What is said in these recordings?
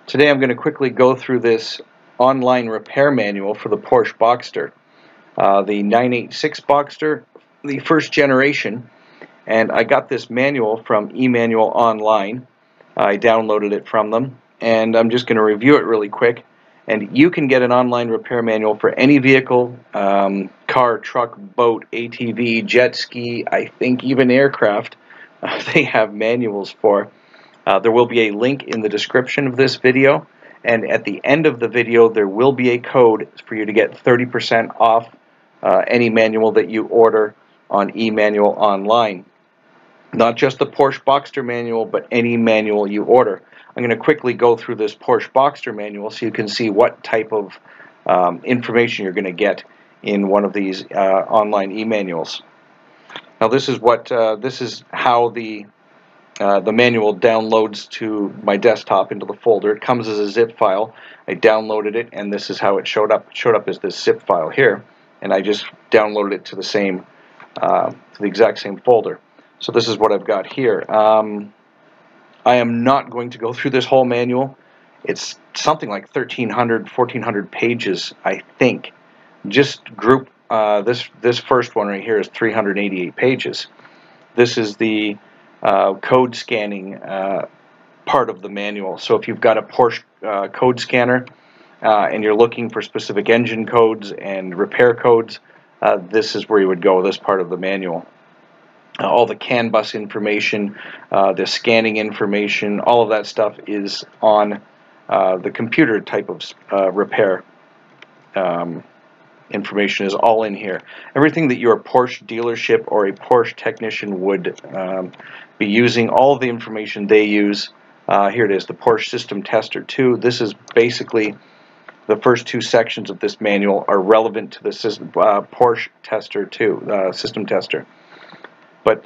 Today I'm going to quickly go through this online repair manual for the Porsche Boxster, the 986 Boxster, the first generation, and I got this manual from emanualonline. I downloaded it from them, and I'm just going to review it really quick. And you can get an online repair manual for any vehicle, car, truck, boat, ATV, jet ski, I think even aircraft. They have manuals for. There will be a link in the description of this video, and at the end of the video there will be a code for you to get 30% off any manual that you order on emanualonline. Not just the Porsche Boxster manual, but any manual you order. I'm going to quickly go through this Porsche Boxster manual so you can see what type of information you're going to get in one of these online e-manuals. Now this is how the manual downloads to my desktop into the folder. It comes as a zip file. I downloaded it, and this is how it showed up. It showed up as this zip file here, and I just downloaded it to the exact same folder. So this is what I've got here. I am not going to go through this whole manual. It's something like 1,300, 1,400 pages, I think. Just group this first one right here is 388 pages. This is the code scanning part of the manual. So if you've got a Porsche code scanner and you're looking for specific engine codes and repair codes, this is where you would go, this part of the manual. All the CAN bus information, the scanning information, all of that stuff is on the computer type of repair. Information is all in here. Everything that your Porsche dealership or a Porsche technician would be using, all of the information they use. Here it is, the Porsche System Tester 2. This is basically the first two sections of this manual are relevant to the system, Porsche Tester 2, System Tester. But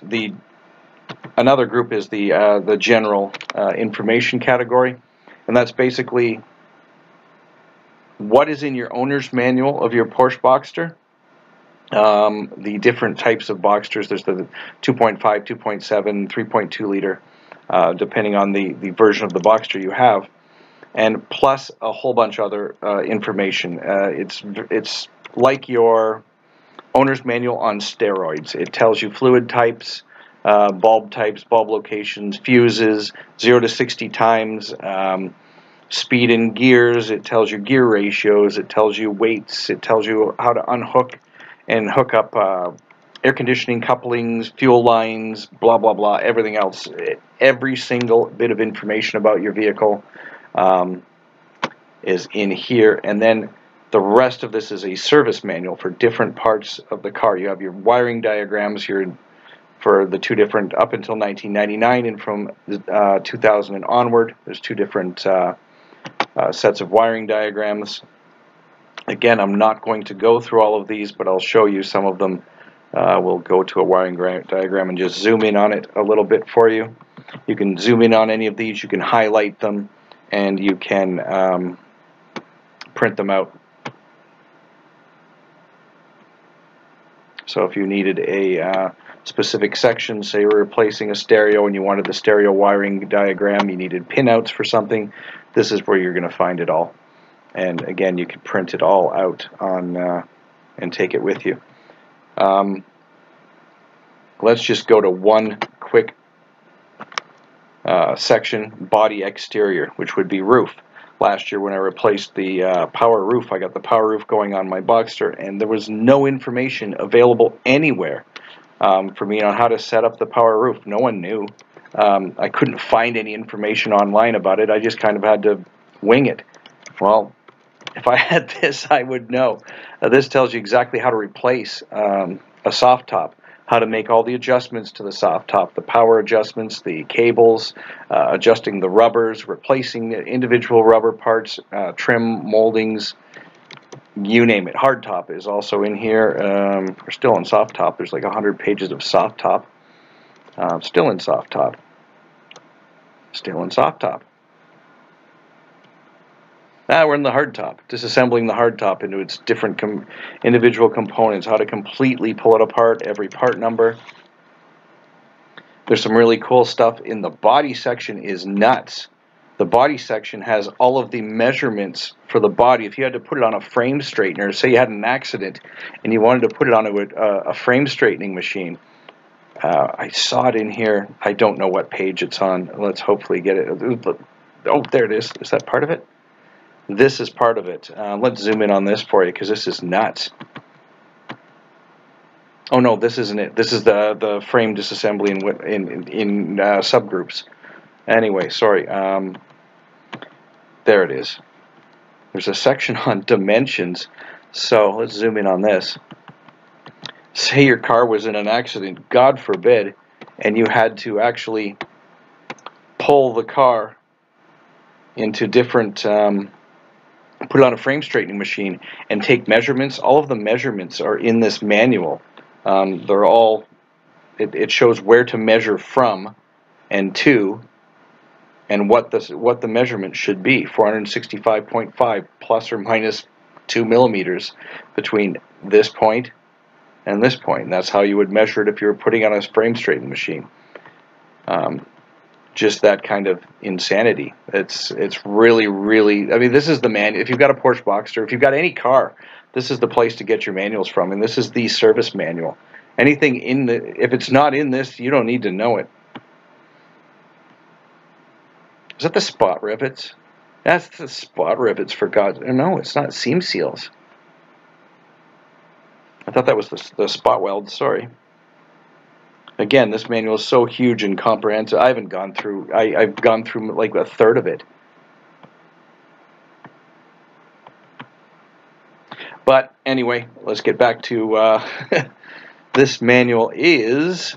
another group is the general information category, and that's basically what is in your owner's manual of your Porsche Boxster. The different types of Boxsters. There's the 2.5, 2.7, 3.2 liter, depending on the version of the Boxster you have, and plus a whole bunch of other information. It's like your owner's manual on steroids. It tells you fluid types, bulb locations, fuses, 0 to 60 times, speed and gears. It tells you gear ratios. It tells you weights. It tells you how to unhook and hook up air conditioning couplings, fuel lines, blah blah blah, everything else. Every single bit of information about your vehicle is in here, and then the rest of this is a service manual for different parts of the car. You have your wiring diagrams here for the two different, up until 1999, and from 2000 and onward, there's two different sets of wiring diagrams. Again, I'm not going to go through all of these, but I'll show you some of them. We'll go to a wiring diagram and just zoom in on it a little bit for you. You can zoom in on any of these, you can highlight them, and you can print them out. So if you needed a specific section, say you're replacing a stereo and you wanted the stereo wiring diagram, you needed pinouts for something, this is where you're going to find it all. And again, you can print it all out on and take it with you. Let's just go to one quick section, body exterior, which would be roof. Last year when I replaced the power roof, I got the power roof going on my Boxster, and there was no information available anywhere for me on how to set up the power roof. No one knew. I couldn't find any information online about it. I just kind of had to wing it. Well, if I had this, I would know. This tells you exactly how to replace a soft top, how to make all the adjustments to the soft top, the power adjustments, the cables, adjusting the rubbers, replacing the individual rubber parts, trim, moldings, you name it. Hard top is also in here. We're still on soft top. There's like 100 pages of soft top. Still in soft top. Still in soft top. Now we're in the hard top, disassembling the hard top into its different individual components, how to completely pull it apart, every part number. There's some really cool stuff in the body section, is nuts. the body section has all of the measurements for the body. If you had to put it on a frame straightener, say you had an accident and you wanted to put it on a frame straightening machine, I saw it in here. I don't know what page it's on. Let's hopefully get it. Oh, there it is. Is that part of it? This is part of it. Let's zoom in on this for you, because this is nuts. Oh no, this isn't it. This is the frame disassembly in subgroups. Anyway, sorry. There it is. There's a section on dimensions. So let's zoom in on this. Say your car was in an accident, God forbid, and you had to actually pull the car into different, put it on a frame straightening machine and take measurements. All of the measurements are in this manual. They're all, it shows where to measure from and to, and what the measurement should be. 465.5 plus or minus 2 millimeters between this point and this point. And that's how you would measure it if you were putting on a frame straightening machine. Just that kind of insanity. It's really, really, I mean, this is the manual. If you've got a Porsche Boxster, if you've got any car, this is the place to get your manuals from, and this is the service manual. Anything in if it's not in this, you don't need to know it. Is that the spot rivets? That's the spot rivets, for God's... No, it's not. Seam seals. I thought that was the spot weld. Sorry. Again, this manual is so huge and comprehensive. I haven't gone through... I've gone through like a third of it. But anyway, let's get back to... this manual is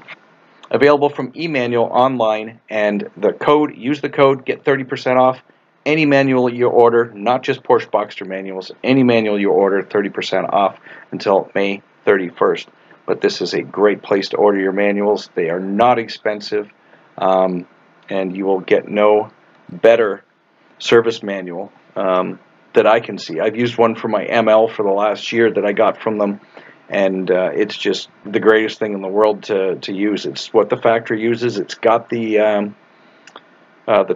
available from emanualonline, and the code, use the code, get 30% off any manual you order, not just Porsche Boxster manuals, any manual you order, 30% off until May 31st. But this is a great place to order your manuals. They are not expensive, and you will get no better service manual that I can see. I've used one for my ML for the last year that I got from them, and it's just the greatest thing in the world to use. It's what the factory uses. It's got the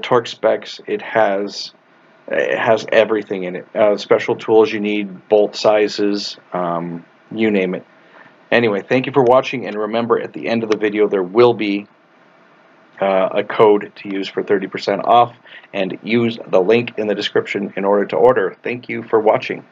torque specs. It has everything in it. Special tools you need, bolt sizes, you name it. Anyway, thank you for watching, and remember, at the end of the video there will be a code to use for 30% off, and use the link in the description in order to order. Thank you for watching.